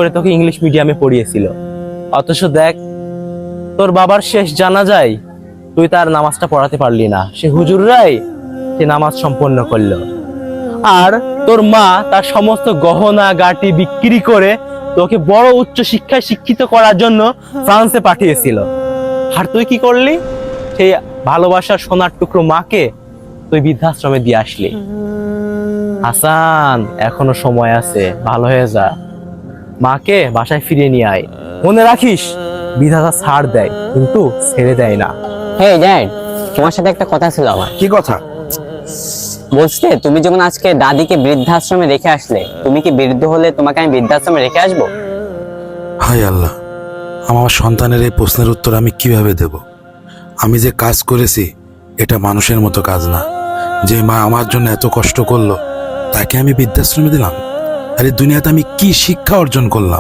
করে তোকে ইংলিশ মিডিয়ামে পড়িয়েছিল, অথচ দেখ তোর বাবার শেষ জানাজায় তুই তার নামাজটা পড়াতে পারলি না, সে হুজুররাই সে নামাজ সম্পন্ন করলো। আর তোর মা তার সমস্ত গহনা গাটি বিক্রি করে তোকে বড় উচ্চ শিক্ষায় শিক্ষিত করার জন্য ফ্রান্সে পাঠিয়েছিল। আর তুই কি করলি? সেই ভালোবাসার সোনার টুকরো মাকে তুই বৃদ্ধাশ্রমে দিয়ে আসলি। হাসান, এখনো সময় আছে, ভালো হয়ে যা, মাকে বাসায় ফিরিয়ে নিয়ে আয়। মনে রাখিস, বিধাতা ছাড় দেয় কিন্তু ছেড়ে দেয় না। হেই ড্যাড, তোমার সাথে একটা কথা ছিল আমার। কি কথা? বলছি তুমি যেমন আজকে দাদিকে বৃদ্ধাশ্রমে রেখে আসলে, তুমি কি বৃদ্ধ হলে তোমাকে আমি বৃদ্ধাশ্রমে রেখে আসবো? হায় আল্লাহ, আমার সন্তানের এই প্রশ্নের উত্তর আমি কিভাবে দেব? আমি যে কাজ করেছি এটা মানুষের মতো কাজ না। যে মা আমার জন্য এত কষ্ট করলো তাকে আমি বৃদ্ধাশ্রমে দিলাম? আরে দুনিয়াতে আমি কি শিক্ষা অর্জন করলাম?